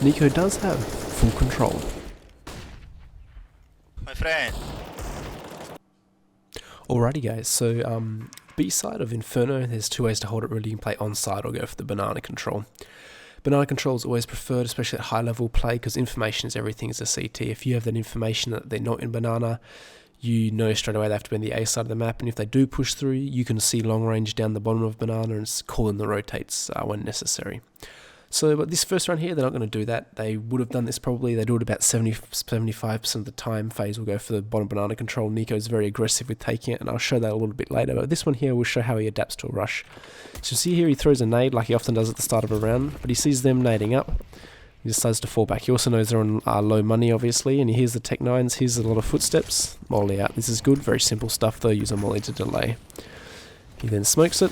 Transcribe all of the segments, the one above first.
Niko does have full control. My friend. Alrighty guys, so B side of Inferno, there's two ways to hold it really. You can play on side or go for the banana control. Banana control is always preferred, especially at high level play, because information is everything as a CT. If you have that information that they're not in banana, you know straight away they have to be on the A side of the map, and if they do push through, you can see long range down the bottom of banana and call in the rotates when necessary. So, but this first round here, they're not going to do that. They would have done this probably. They do it about 75% of the time. Faze will go for the bottom banana control. Niko is very aggressive with taking it, and I'll show that a little bit later. But this one here will show how he adapts to a rush. So see here, he throws a nade like he often does at the start of a round, but he sees them nading up. He decides to fall back. He also knows they're on low money, obviously, and he hears the Tech 9s, hears a lot of footsteps. Molly out. This is good. Very simple stuff, though. Use a molly to delay. He then smokes it.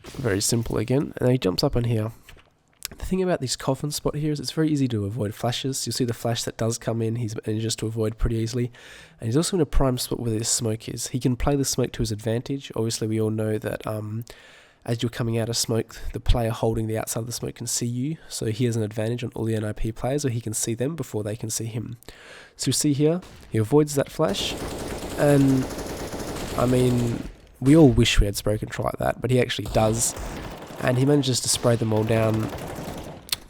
Very simple again. And then he jumps up in here. The thing about this coffin spot here is it's very easy to avoid flashes. You'll see the flash that does come in, he's manages to avoid pretty easily. And he's also in a prime spot where this smoke is. He can play the smoke to his advantage. Obviously, we all know that as you're coming out of smoke, the player holding the outside of the smoke can see you. So he has an advantage on all the NIP players, or he can see them before they can see him. So you see here, he avoids that flash. And, I mean, we all wish we had spray control like that, but he actually does. And he manages to spray them all down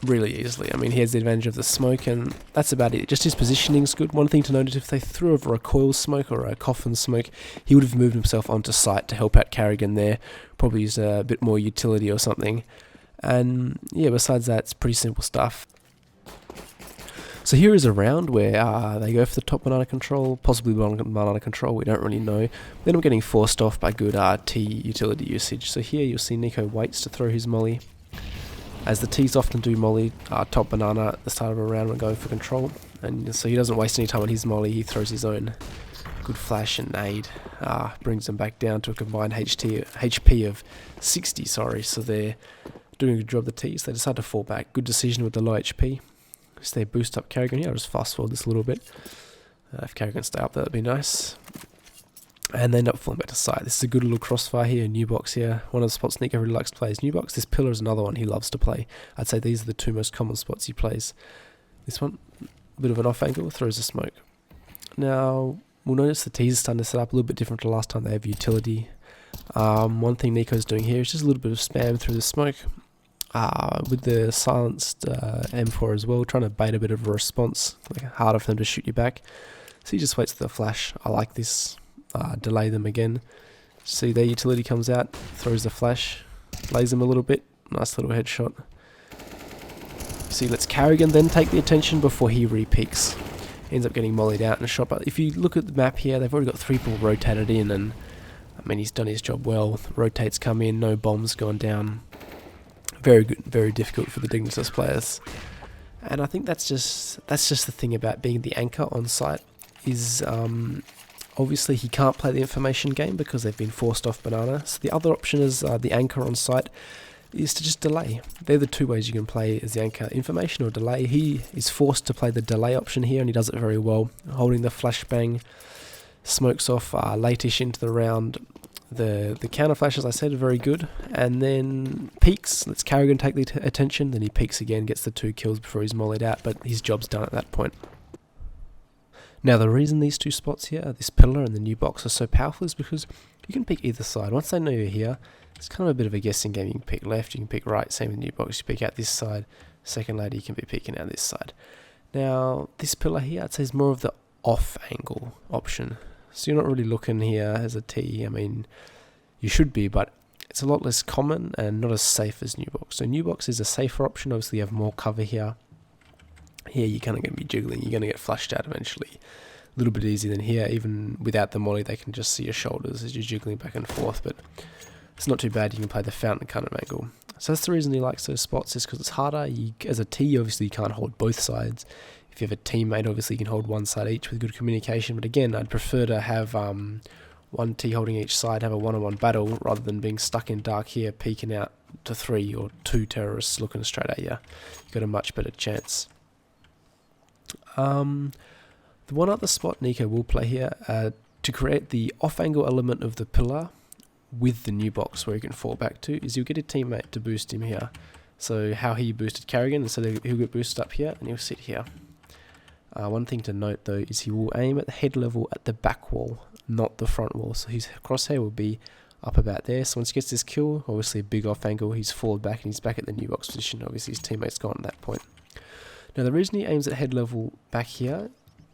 really easily. I mean, he has the advantage of the smoke, and that's about it. Just his positioning's good. One thing to note is if they threw over a coil smoke or a coffin smoke, he would have moved himself onto site to help out Carrigan there. Probably used a bit more utility or something. And yeah, besides that, it's pretty simple stuff. So here is a round where they go for the top banana control, possibly bottom banana control, we don't really know. Then I'm getting forced off by good T utility usage. So here you'll see Niko waits to throw his molly. As the T's often do molly, top banana at the start of a round when going for control. And so he doesn't waste any time on his molly, he throws his own good flash and nade. Brings them back down to a combined HP of 60, sorry. So they're doing a good job, the T's. They decide to fall back. Good decision with the low HP. So they boost up Carrigan here. I'll just fast forward this a little bit. If Carrigan stay up, that'd be nice. And they end up falling back to side. This is a good little crossfire here, new box here. One of the spots Niko really likes to play is new box. This pillar is another one he loves to play. I'd say these are the two most common spots he plays. This one, a bit of an off angle, throws a smoke. Now, we'll notice the T's are starting to set up a little bit different to last time. They have utility. One thing Niko's doing here is just a little bit of spam through the smoke. With the silenced M4 as well, trying to bait a bit of a response, like harder for them to shoot you back. So he just waits for the flash. I like this. Delay them again. See their utility comes out, throws the flash, lays them a little bit. Nice little headshot. See, lets Carrigan then take the attention before he re-peeks. Ends up getting mollied out and shot. But if you look at the map here, they've already got 3 people rotated in, and I mean he's done his job well. Rotates come in, no bombs gone down. Very good, very difficult for the Dignitas players. And I think that's just the thing about being the anchor on site is obviously he can't play the information game because they've been forced off banana. So the other option is the anchor on site is to just delay. They're the two ways you can play as the anchor, information or delay. He is forced to play the delay option here, and he does it very well. Holding the flashbang, smokes off late-ish into the round. The counter flash, as I said, are very good. And then peeks, lets Carrigan take the attention, then he peeks again, gets the 2 kills before he's mollied out, but his job's done at that point. Now the reason these two spots here, this pillar and the new box, are so powerful is because you can pick either side. Once they know you're here, it's kind of a bit of a guessing game. You can pick left, you can pick right, same with the new box, you pick out this side. Second later you can be picking out this side. Now this pillar here, I'd say is more of the off angle option. So you're not really looking here as a T. I mean, you should be, but it's a lot less common and not as safe as new box. So new box is a safer option. Obviously you have more cover here. Here you're kind of going to be jiggling, you're going to get flushed out eventually. A little bit easier than here, even without the molly they can just see your shoulders as you're jiggling back and forth, but it's not too bad. You can play the fountain kind of angle. So that's the reason he likes those spots, is because it's harder. As a T, obviously you can't hold both sides. If you have a teammate, obviously you can hold one side each with good communication, but again, I'd prefer to have one T holding each side, have a one-on-one battle, rather than being stuck in dark here, peeking out to 3 or 2 terrorists looking straight at you. You've got a much better chance. The one other spot Niko will play here to create the off-angle element of the pillar with the new box where you can fall back to is you'll get a teammate to boost him here. So how he boosted Carrigan, instead of he'll get boosted up here and he'll sit here. One thing to note though is he will aim at the head level at the back wall, not the front wall. So his crosshair will be up about there. So once he gets this kill, obviously a big off angle, he's forward back and he's back at the new box position. Obviously his teammate's gone at that point. Now the reason he aims at head level back here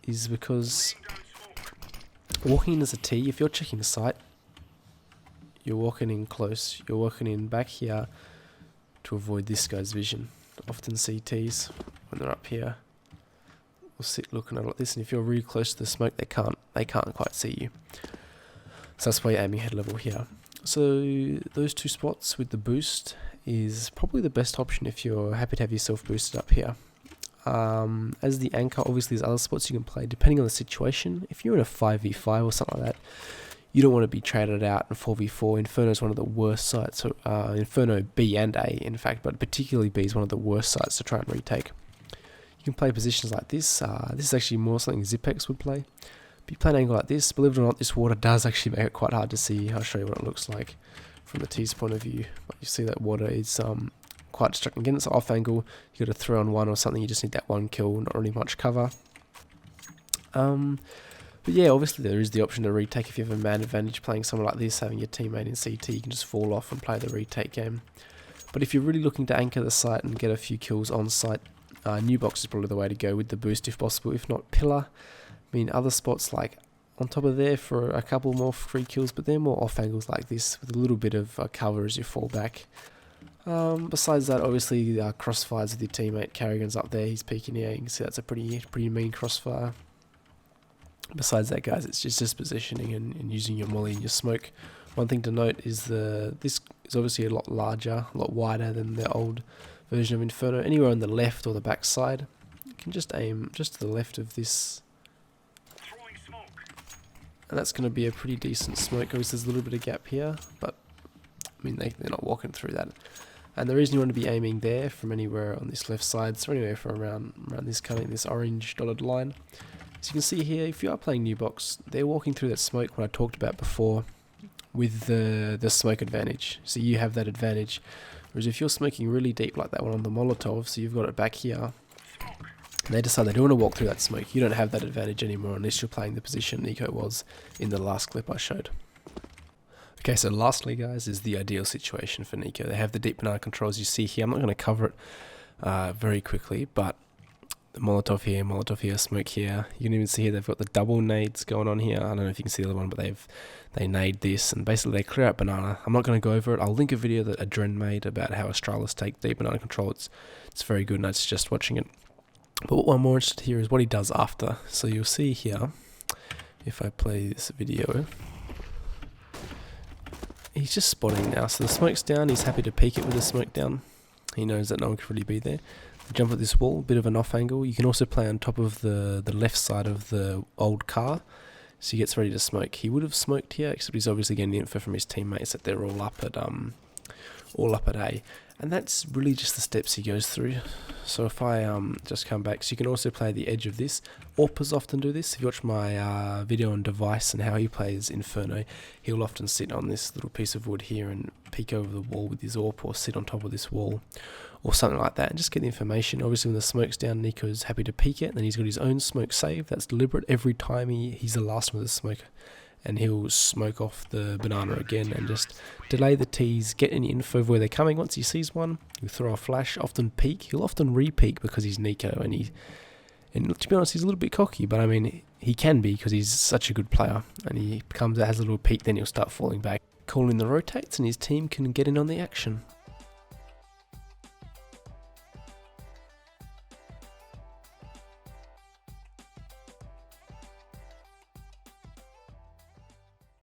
is because walking in as a T, if you're checking the site, you're walking in close, you're walking in back here to avoid this guy's vision. Often CTs, when they're up here, will sit looking at it like this, and if you're really close to the smoke, they can't quite see you. So that's why you're aiming head level here. So those two spots with the boost is probably the best option if you're happy to have yourself boosted up here. As the anchor, obviously there's other spots you can play depending on the situation. If you're in a 5v5 or something like that, you don't want to be traded out in 4v4. Inferno is one of the worst sites, Inferno B and A in fact, but particularly B is one of the worst sites to try and retake. You can play positions like this. This is actually more something Zipex would play. But you play an angle like this, believe it or not, this water does actually make it quite hard to see. I'll show you what it looks like from the T's point of view. But you see that water is quite distracting. Again, it's off angle. You got a 3-on-1 or something. You just need that one kill. Not really much cover. But yeah, obviously there is the option to retake if you have a man advantage playing someone like this, having your teammate in CT. You can just fall off and play the retake game. But if you're really looking to anchor the site and get a few kills on site, new box is probably the way to go with the boost if possible. If not, pillar. I mean, other spots like on top of there for a couple more free kills, but they're more off angles like this with a little bit of cover as you fall back. Besides that, obviously crossfires with your teammate. Carrigan's up there, he's peeking here. You can see that's a pretty mean crossfire. Besides that, guys, it's just positioning and using your molly and your smoke. One thing to note is this is obviously a lot larger, a lot wider than the old version of Inferno. Anywhere on the left or the back side, you can just aim just to the left of this. And that's going to be a pretty decent smoke. Obviously there's a little bit of gap here, but I mean they're not walking through that. And the reason you want to be aiming there from anywhere on this left side, so anywhere from around this cutting this orange dotted line. So you can see here, if you are playing new box, they're walking through that smoke what I talked about before with the smoke advantage. So you have that advantage. Whereas if you're smoking really deep like that one on the Molotov, so you've got it back here, and they decide they don't want to walk through that smoke, you don't have that advantage anymore unless you're playing the position Niko was in the last clip I showed. Okay, so lastly, guys, is the ideal situation for Niko. They have the deep banana controls you see here. I'm not going to cover it very quickly, but the Molotov here, smoke here. You can even see here they've got the double nades going on here. I don't know if you can see the other one, but they nade this, and basically they clear out banana. I'm not going to go over it. I'll link a video that Adren made about how Astralis take deep banana control. It's very good, and I suggest watching it. But what I'm more interested here is what he does after. So you'll see here, if I play this video, he's just spotting now. So the smoke's down, he's happy to peek it with the smoke down. He knows that no one could really be there. Jump at this wall, bit of an off angle. You can also play on top of the left side of the old car. So he gets ready to smoke. He would have smoked here, except he's obviously getting the info from his teammates that they're all up at A. And that's really just the steps he goes through. So if I just come back, so you can also play the edge of this. AWPers often do this. If you watch my video on Device and how he plays Inferno, he'll often sit on this little piece of wood here and peek over the wall with his AWP, or sit on top of this wall or something like that and just get the information. Obviously when the smoke's down, Niko's happy to peek it, and then he's got his own smoke save. That's deliberate. Every time he's the last one with the smoke, and he'll smoke off the banana again and just delay the T's, get any info of where they're coming. Once he sees one, he'll throw a flash, often peek. He'll often re-peek because he's Niko, and to be honest, he's a little bit cocky, but I mean, he can be because he's such a good player, and he has a little peek, then he'll start falling back. Call in the rotates, and his team can get in on the action.